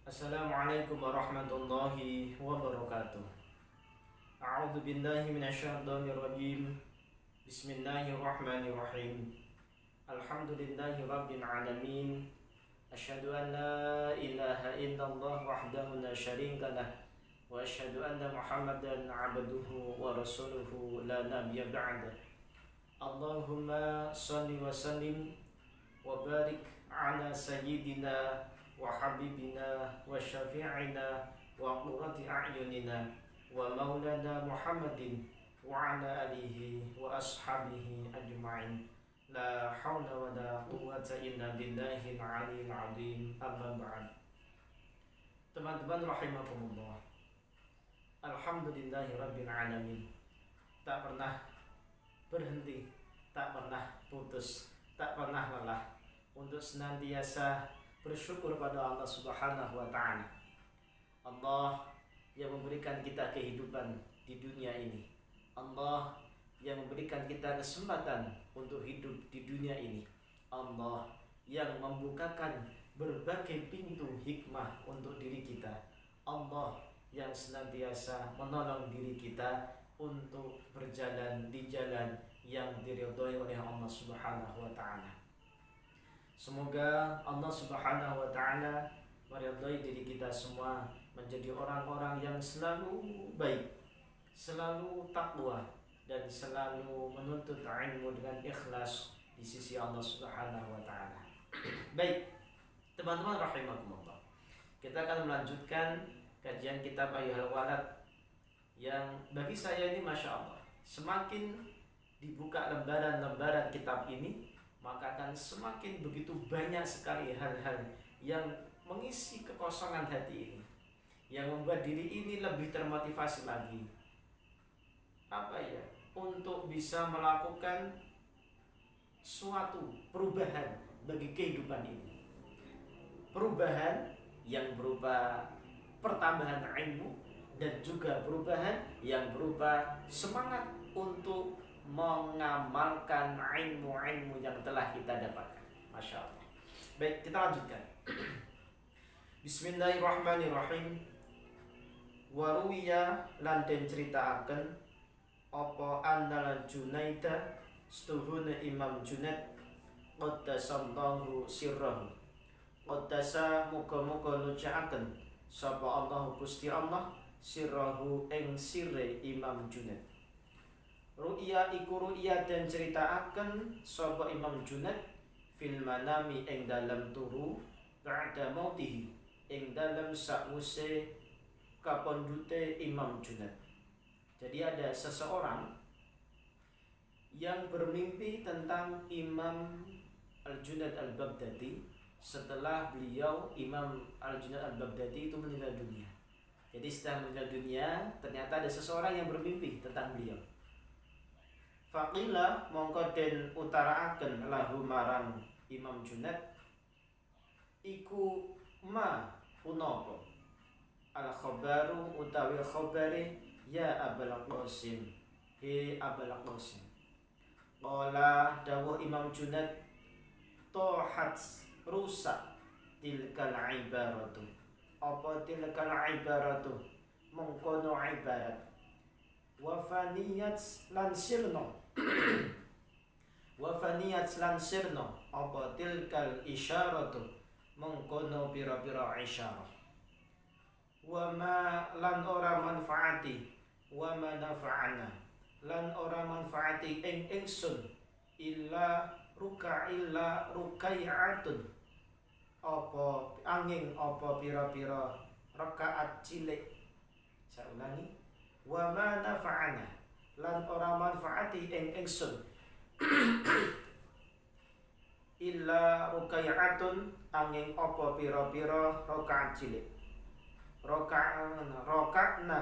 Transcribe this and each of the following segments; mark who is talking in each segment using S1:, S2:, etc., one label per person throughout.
S1: Assalamualaikum warahmatullahi wabarakatuh. A'udzu billahi minasyaitonir rajim. Bismillahirrahmanirrahim. Alhamdulillahi rabbil alamin. Asyhadu an la ilaha illallah wahdahu la syarika lah wa asyhadu anna Muhammadan 'abduhu wa rasuluhu la nabiyya ba'da. Allahumma shalli wa sallim wa barik ala sayyidina wa habibina wa syafi'ina wa qurrati a'yunina wa maulana Muhammadin wa ala alihi wa ashabihi ajma'in. La hawla wa la quwwata illa billahil aliyyil azim. Amma ba'd. Teman-teman rahimakumullah. Alhamdulillahi rabbil alamin. Tak pernah berhenti, tak pernah putus, tak pernah lelah untuk senantiasa bersyukur pada Allah Subhanahu wa taala. Allah yang memberikan kita kehidupan di dunia ini. Allah yang memberikan kita kesempatan untuk hidup di dunia ini. Allah yang membukakan berbagai pintu hikmah untuk diri kita. Allah yang senantiasa menolong diri kita untuk berjalan di jalan yang diridhoi oleh Allah Subhanahu wa taala. Semoga Allah Subhanahu wa taala meridhai diri kita semua menjadi orang-orang yang selalu baik, selalu takwa dan selalu menuntut ilmu dengan ikhlas di sisi Allah Subhanahu wa taala. Baik, teman-teman rahimakumullah. Kita akan melanjutkan kajian kitab Ayyuhal Walad yang bagi saya ini Masya Allah, semakin dibuka lembaran-lembaran kitab ini, maka akan semakin begitu banyak sekali hal-hal yang mengisi kekosongan hati ini, yang membuat diri ini lebih termotivasi lagi untuk bisa melakukan suatu perubahan bagi kehidupan ini. Perubahan yang berupa pertambahan ilmu dan juga perubahan yang berupa semangat untuk mengamalkan ilmu-ilmu yang telah kita dapatkan. Masya Allah. Baik, kita lanjutkan. Bismillahirrahmanirrahim. Waruwiya lan den critakaken apa annal Junaida setuhune Imam Junaid qaddasallahu sirrahu. Qaddasa muga-muga nucaaken sapa Allah Gusti Allah sirrahu ing sirre Imam Junaid. Ru'ya iku ru'ya dan ceritaaken sapa Imam Junaid fil manami ing dalam turu ba'da mautihi ing dalam sakwuse kapundhute Imam Junaid. Jadi ada seseorang yang bermimpi tentang Imam Al-Junaid Al-Baghdadi setelah beliau Imam Al-Junaid Al-Baghdadi itu meninggal dunia. Jadi setelah meninggal dunia ternyata ada seseorang yang bermimpi tentang beliau. Faqila mongko den utaraaken lahu marang Imam Junaid iku ma punapa al khabaru utawi khabare ya Abul Qasim, he Abul Qasim. Qala dawuh Imam Junaid tohat rusak tilkal ibaratu. Apa tilkal ibaratu? Mengkono ibarat wafaniyat lan sirno wafaniyat lan sirno apa tilkal isyaratu mengkono pira-pira isyarah wa ma lan ora manfaati wa ma nafa'ana lan ora manfaati ing ingsun illa rukai'atun apa angin apa pira-pira rakaat cilik. Saya ulangi, wa ma nafa'ana lan ora manfaati ing ingsun illa rukai'atun angin apa pira-pira rakaat cilik. Roka'na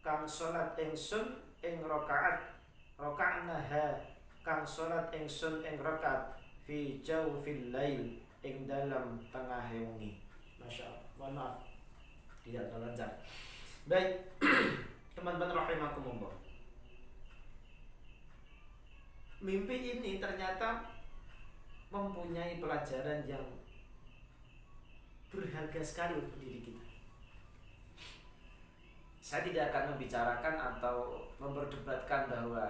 S1: kang salat ingsun ing rakaat roka'na ha kang salat ingsun ing rakaat fi jawfil lail ing dalam tengah wengi. Masya Allah. Mohon maaf tidak lancar. Baik, teman-teman rahimakumullah. Mimpi ini ternyata mempunyai pelajaran yang berharga sekali untuk diri kita. Saya tidak akan membicarakan atau memperdebatkan bahwa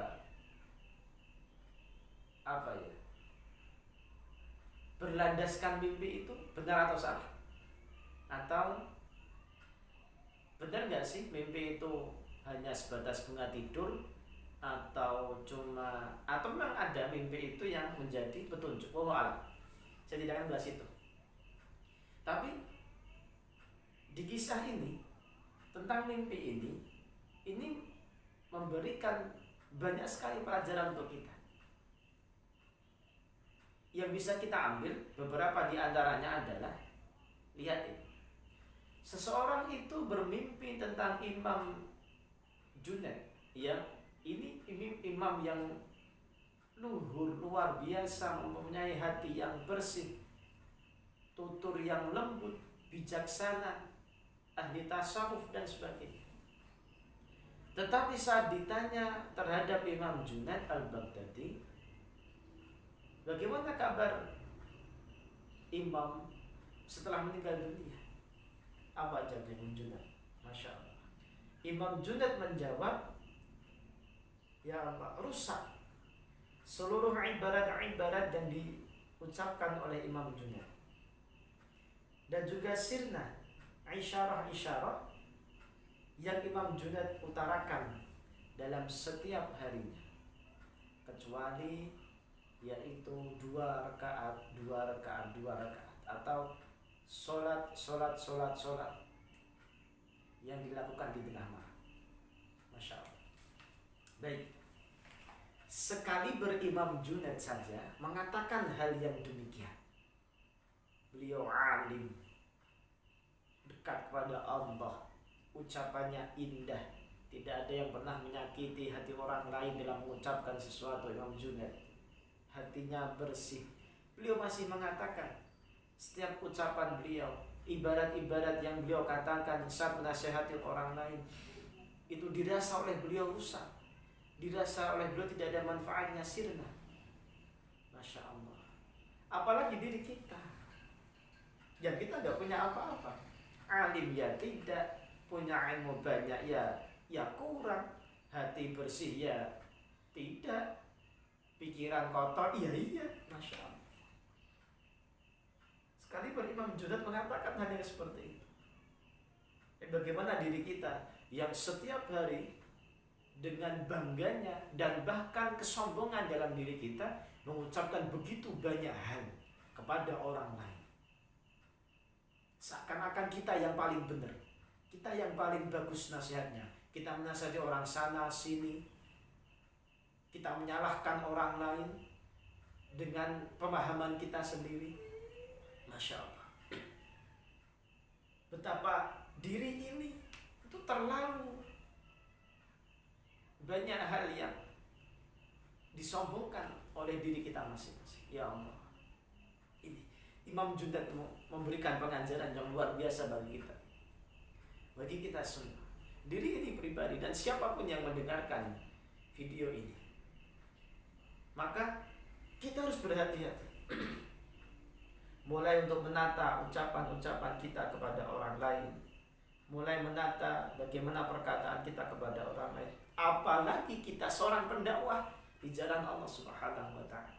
S1: berlandaskan mimpi itu benar atau salah, atau benar nggak sih mimpi itu hanya sebatas bunga tidur, atau memang ada mimpi itu yang menjadi petunjuk. Alam, saya tidak akan bahas itu. Tapi di kisah ini tentang mimpi ini memberikan banyak sekali pelajaran untuk kita. Yang bisa kita ambil beberapa di antaranya adalah, lihat ini. Seseorang itu bermimpi tentang Imam Junaid, ya. Ini imam yang luhur, luar biasa, mempunyai hati yang bersih, tutur yang lembut, bijaksana, ahli tasawuf dan sebagainya. Tetapi saat ditanya terhadap Imam Junaid al-Baghdadi, bagaimana kabar imam setelah meninggal dunia? Apa jawab Imam Junaid? Masya Allah. Imam Junaid menjawab, ya Allah, rusak seluruh ibarat-ibarat yang diucapkan oleh Imam Junaid, dan juga sirna, isyarah-isyarah yang Imam Junaid utarakan dalam setiap harinya, kecuali yaitu 2 rakaat atau solat yang dilakukan di tengah malam. Masya Allah. Baik, sekali berimam Junaid saja mengatakan hal yang demikian. Beliau alim, dekat pada Allah, ucapannya indah, tidak ada yang pernah menyakiti hati orang lain dalam mengucapkan sesuatu. Imam Junaid hatinya bersih. Beliau masih mengatakan setiap ucapan beliau, ibarat-ibarat yang beliau katakan saat menasihati orang lain, itu dirasa oleh beliau rusak, dirasa oleh beliau tidak ada manfaatnya, sirna. Masya Allah. Apalagi diri kita, yang kita gak punya apa-apa. Alim ya tidak, punya ilmu banyak ya kurang, hati bersih ya tidak, pikiran kotor iya. Masya Allah. Sekali Imam Junaid mengatakan hal yang seperti itu. Bagaimana diri kita yang setiap hari dengan bangganya dan bahkan kesombongan dalam diri kita mengucapkan begitu banyak hal kepada orang lain, seakan-akan kita yang paling benar, kita yang paling bagus nasihatnya. Kita menasihati orang sana sini, kita menyalahkan orang lain dengan pemahaman kita sendiri. Masya Allah. Betapa diri ini itu terlalu banyak hal yang disombongkan oleh diri kita masing-masing. Ya Allah, ini Imam Junaid memberikan pengajaran yang luar biasa bagi kita semua, diri ini pribadi dan siapapun yang mendengarkan video ini. Maka kita harus berhati-hati mulai untuk menata ucapan-ucapan kita kepada orang lain, mulai menata bagaimana perkataan kita kepada orang lain. Apalagi kita seorang pendakwah di jalan Allah Subhanahu wa Ta'ala.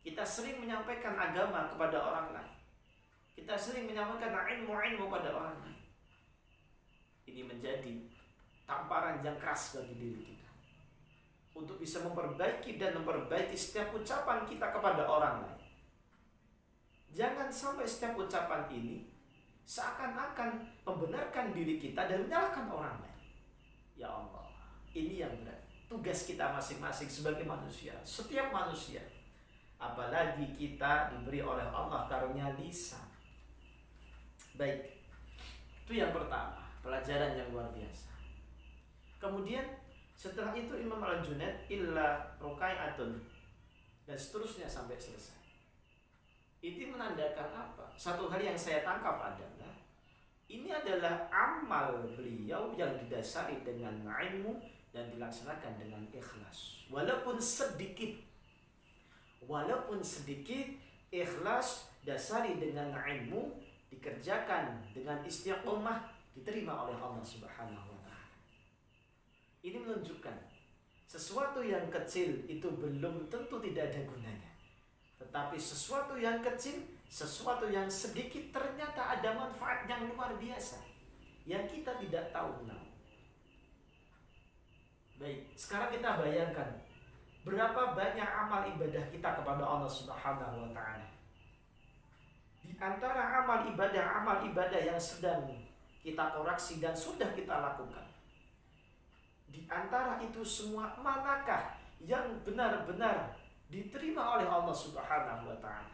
S1: Kita sering menyampaikan agama kepada orang lain, kita sering menyampaikan ilmu kepada orang lain. Ini menjadi tamparan yang keras bagi diri kita untuk bisa memperbaiki setiap ucapan kita kepada orang lain. Jangan sampai setiap ucapan ini seakan-akan membenarkan diri kita dan menyalahkan orang lain. Ya Allah, ini yang berat. Tugas kita masing-masing sebagai manusia, setiap manusia, apalagi kita diberi oleh Allah karunia lisan. Baik, itu yang pertama, pelajaran yang luar biasa. Kemudian setelah itu Imam Al-Junaid illa rukai'atun, dan seterusnya sampai selesai. Itu menandakan apa? Satu hal yang saya tangkap adalah ini adalah amal beliau yang didasari dengan ilmu dan dilaksanakan dengan ikhlas. Walaupun sedikit ikhlas dasari dengan ilmu dikerjakan dengan istiqomah, diterima oleh Allah Subhanahu wa taala. Ini menunjukkan sesuatu yang kecil itu belum tentu tidak ada gunanya. Tetapi sesuatu yang kecil, sesuatu yang sedikit ternyata ada manfaat yang luar biasa yang kita tidak tahu. Baik, sekarang kita bayangkan berapa banyak amal ibadah kita kepada Allah Subhanahu wa taala. Di antara amal ibadah yang sedang kita koreksi dan sudah kita lakukan, di antara itu semua, manakah yang benar-benar diterima oleh Allah Subhanahu wa taala,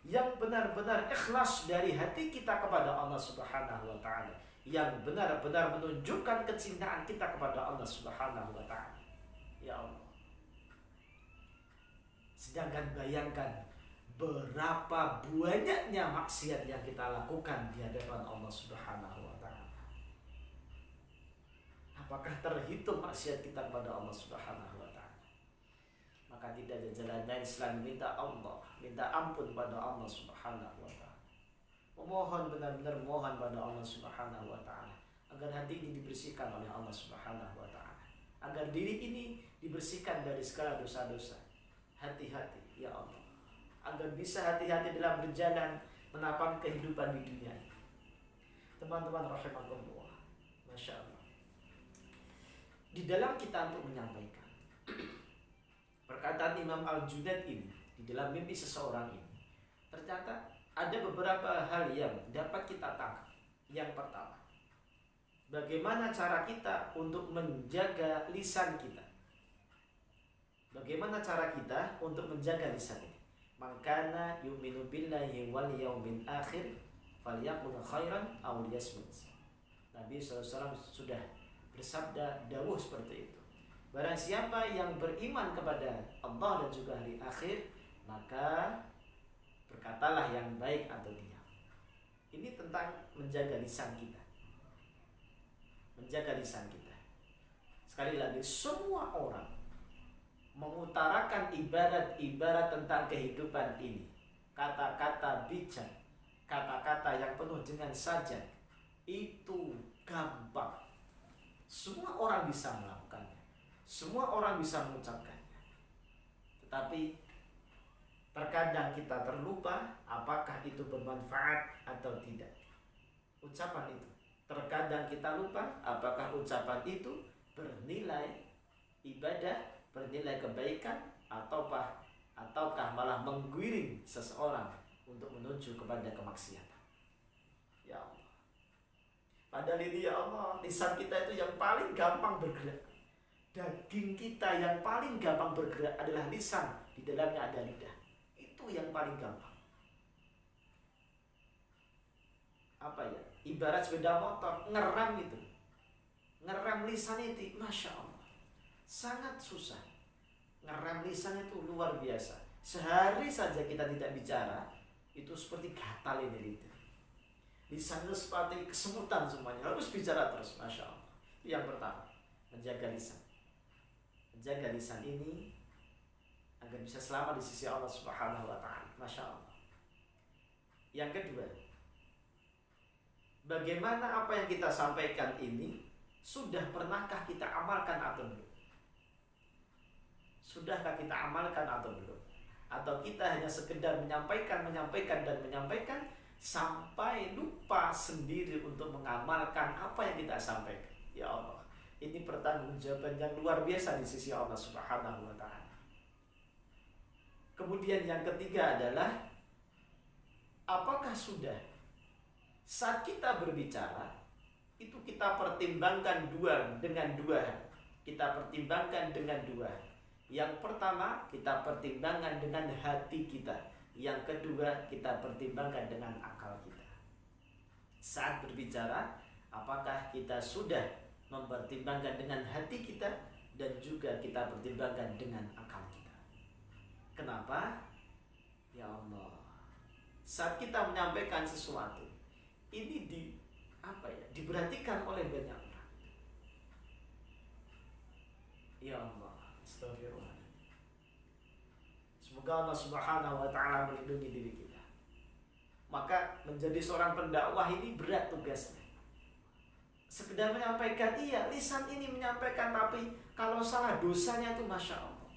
S1: yang benar-benar ikhlas dari hati kita kepada Allah Subhanahu wa taala, yang benar-benar menunjukkan kecintaan kita kepada Allah Subhanahu wa taala. Ya Allah. Sedangkan bayangkan berapa banyaknya maksiat yang kita lakukan di hadapan Allah Subhanahu wa taala. Apakah terhitung maksiat kita kepada Allah Subhanahu wa taala? Maka tidak ada jalan lain selain minta ampun pada Allah Subhanahu wa taala. Memohon, benar-benar mohon pada Allah Subhanahu wa taala agar hati ini dibersihkan oleh Allah Subhanahu wa taala, agar diri ini dibersihkan dari segala dosa-dosa. Hati-hati ya Allah, agar bisa hati-hati dalam berjalan menapaki kehidupan di dunia ini. Teman-teman rahimakumullah, Masya Allah, di dalam kita untuk menyampaikan perkataan Imam Al-Junaid ini di dalam mimpi seseorang ini, ternyata ada beberapa hal yang dapat kita tangkap. Yang pertama, bagaimana cara kita untuk menjaga lisan kita. Bagaimana cara kita untuk menjaga lisan ini? Man kana yu'minu billahi wal yawmil akhir falyaqul khairan aw liyasmut. Nabi SAW sudah bersabda dawuh seperti itu. Barang siapa yang beriman kepada Allah dan juga hari akhir, maka berkatalah yang baik atau diam. Ini tentang menjaga lisan kita. Menjaga lisan kita. Sekali lagi, semua orang mengutarakan ibarat-ibarat tentang kehidupan ini, kata-kata bijak, kata-kata yang penuh dengan sajak, itu gampang. Semua orang bisa melakukannya, semua orang bisa mengucapkannya. Tetapi terkadang kita terlupa apakah itu bermanfaat atau tidak. Ucapan itu, terkadang kita lupa apakah ucapan itu bernilai ibadah, bernilai kebaikan, ataukah malah menggiring seseorang untuk menuju kepada kemaksiatan. Ya Allah. Padahal ini ya Allah, lisan kita itu yang paling gampang bergerak. Daging kita yang paling gampang bergerak adalah lisan, di dalamnya ada lidah. Itu yang paling gampang. Apa ya? Ibarat sepeda motor, ngerem itu. Ngerem lisan itu, Masya Allah, sangat susah. Ngerem lisan itu luar biasa. Sehari saja kita tidak bicara, itu seperti gatal ini lidah. Lisan itu seperti kesemutan semuanya, harus bicara terus. Masya Allah. Yang pertama, menjaga lisan. Menjaga lisan ini agar bisa selamat di sisi Allah Subhanahu wa taala. Masya Allah. Yang kedua, bagaimana apa yang kita sampaikan ini sudah pernahkah kita amalkan atau belum? Sudahkah kita amalkan atau belum? Atau kita hanya sekedar menyampaikan sampai lupa sendiri untuk mengamalkan apa yang kita sampaikan. Ya Allah, ini pertanggungjawaban yang luar biasa di sisi Allah Subhanahu wa taala. Kemudian yang ketiga adalah, apakah sudah saat kita berbicara itu kita pertimbangkan dengan dua hal. Kita pertimbangkan dengan dua hal. Yang pertama, kita pertimbangkan dengan hati kita. Yang kedua, kita pertimbangkan dengan akal kita. Saat berbicara, apakah kita sudah mempertimbangkan dengan hati kita dan juga kita pertimbangkan dengan akal kita? Kenapa? Ya Allah, saat kita menyampaikan sesuatu, ini diperhatikan oleh banyak orang. Ya Allah, astagfirullah. Semoga Allah Subhanahu wa taala melindungi diri kita. Maka menjadi seorang pendakwah ini berat tugasnya. Sekedar menyampaikan, iya, lisan ini menyampaikan, tapi kalau salah dosanya itu Masya Allah,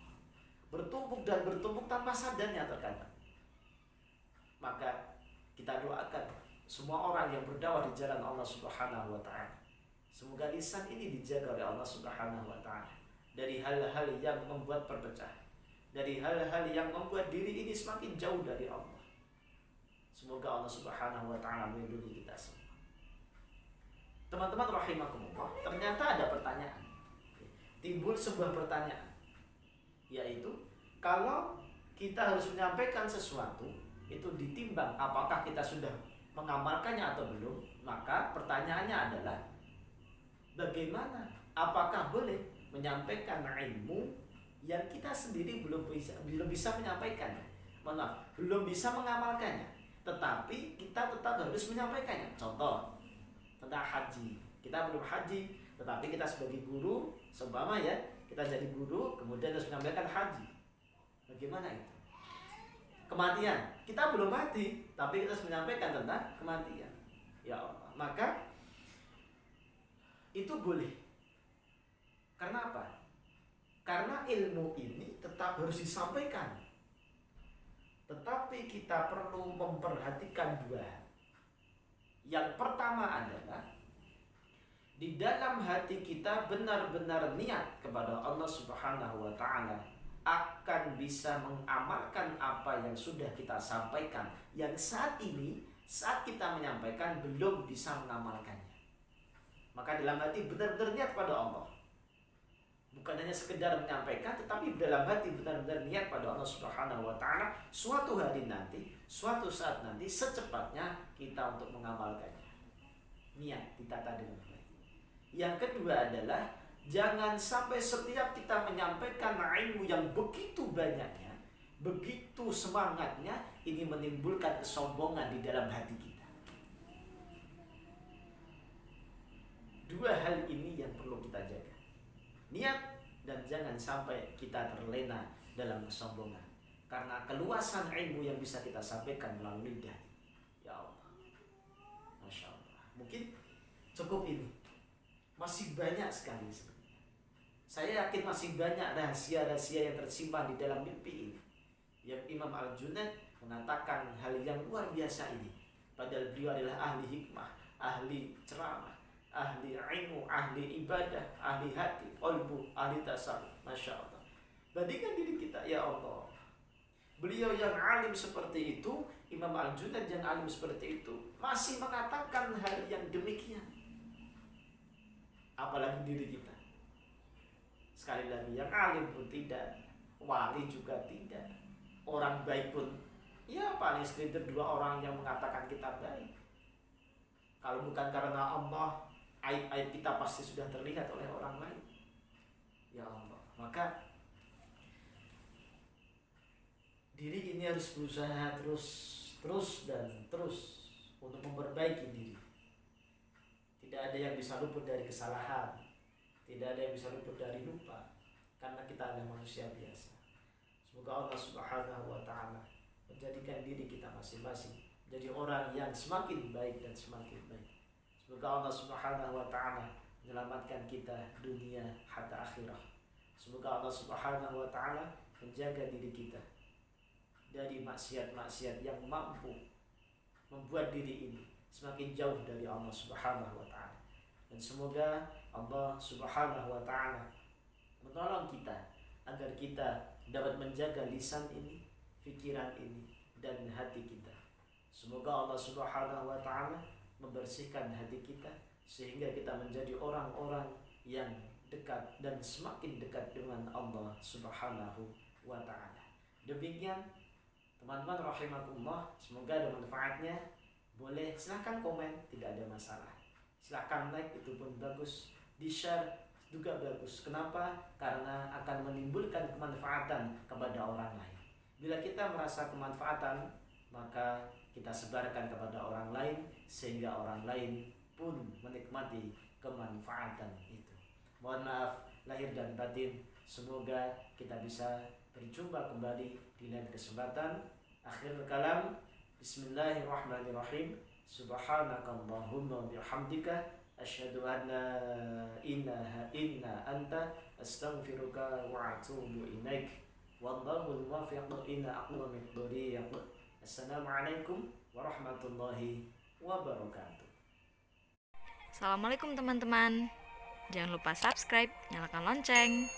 S1: bertumpuk dan bertumpuk tanpa sadarnya terkadang. Maka kita doakan semua orang yang berdakwah di jalan Allah Subhanahu wa Ta'ala, semoga lisan ini dijaga oleh Allah Subhanahu wa Ta'ala dari hal-hal yang membuat perpecahan, dari hal-hal yang membuat diri ini semakin jauh dari Allah. Semoga Allah Subhanahu wa Ta'ala melindungi kita semua. Teman-teman rahimakumullah, ternyata ada pertanyaan. Timbul sebuah pertanyaan, yaitu kalau kita harus menyampaikan sesuatu, itu ditimbang apakah kita sudah mengamalkannya atau belum. Maka pertanyaannya adalah, bagaimana? Apakah boleh menyampaikan ilmu yang kita sendiri belum bisa menyampaikannya? Maaf, belum bisa mengamalkannya, tetapi kita tetap harus menyampaikannya. Contoh tentang haji, kita belum haji, tetapi kita sebagai guru, seumpama ya, kita jadi guru kemudian harus menyampaikan haji. Bagaimana itu? Kematian, kita belum mati, tapi kita harus menyampaikan tentang kematian. Ya Allah, maka itu boleh. Karena apa? Karena ilmu ini tetap harus disampaikan. Tetapi kita perlu memperhatikan dua hal. Yang pertama adalah di dalam hati kita benar-benar niat kepada Allah Subhanahu wa Ta'ala akan bisa mengamalkan apa yang sudah kita sampaikan, yang saat ini saat kita menyampaikan belum bisa mengamalkannya. Maka dalam hati benar-benar niat pada Allah, bukan hanya sekedar menyampaikan, tetapi dalam hati benar-benar niat pada Allah Subhanahu wa Ta'ala, suatu hari nanti, suatu saat nanti, secepatnya kita untuk mengamalkannya. Niat ditata dengan baik. Yang kedua adalah jangan sampai setiap kita menyampaikan ilmu yang begitu banyaknya, begitu semangatnya, ini menimbulkan kesombongan di dalam hati kita. Dua hal ini yang perlu kita jaga. Niat, dan jangan sampai kita terlena dalam kesombongan. Karena keluasan ilmu yang bisa kita sampaikan melalui lidah. Ya Allah, Masya Allah. Mungkin cukup ini. Masih banyak sekali sebenarnya. Saya yakin masih banyak rahasia-rahasia yang tersimpan di dalam mimpi ini. Yang Imam Al-Junaid mengatakan hal yang luar biasa ini. Padahal beliau adalah ahli hikmah, ahli ceramah, ahli ilmu, ahli ibadah, ahli hati, qalbu, ahli tasawuf. Masya Allah. Bandingkan diri kita, ya Allah. Beliau yang alim seperti itu, Imam Al-Junaid yang alim seperti itu, masih mengatakan hal yang demikian. Apalagi diri kita. Sekali lagi, yang alim pun tidak, wali juga tidak, orang baik pun, ya paling sekitar dua orang yang mengatakan kita baik. Kalau bukan karena Allah, aib-aib kita pasti sudah terlihat oleh orang lain. Ya Allah, maka diri ini harus berusaha terus untuk memperbaiki diri. Tidak ada yang bisa luput dari kesalahan, tidak ada yang bisa luput dari lupa, karena kita adalah manusia biasa. Semoga Allah Subhanahu wa Ta'ala menjadikan diri kita masing-masing jadi orang yang semakin baik dan semakin baik. Semoga Allah Subhanahu wa Ta'ala menyelamatkan kita dunia hatta akhirah. Semoga Allah Subhanahu wa Ta'ala menjaga diri kita dari maksiat-maksiat yang mampu membuat diri ini semakin jauh dari Allah Subhanahu wa Ta'ala. Dan semoga Allah Subhanahu wa Ta'ala menolong kita agar kita dapat menjaga lisan ini, pikiran ini, dan hati kita. Semoga Allah Subhanahu wa Ta'ala membersihkan hati kita sehingga kita menjadi orang-orang yang dekat dan semakin dekat dengan Allah Subhanahu wa Ta'ala. Demikian teman-teman rahimakumullah, semoga ada manfaatnya. Boleh silahkan komen, tidak ada masalah. Silahkan like, itu pun bagus. Di-share juga bagus. Kenapa? Karena akan menimbulkan kemanfaatan kepada orang lain. Bila kita merasa kemanfaatan, maka kita sebarkan kepada orang lain, sehingga orang lain pun menikmati kemanfaatan itu. Mohon maaf lahir dan batin. Semoga kita bisa berjumpa kembali di lain kesempatan. Akhir kalam, Bismillahirrahmanirrahim. Subhanakallahumma bihamdika asyhadu an la ilaha illa anta astaghfiruka wa atubu ilaik. Wallahul muwaffiq ila aqwamit thoriq. Assalamualaikum warahmatullahi wabarakatuh.
S2: Assalamualaikum teman-teman. Jangan lupa subscribe, nyalakan lonceng.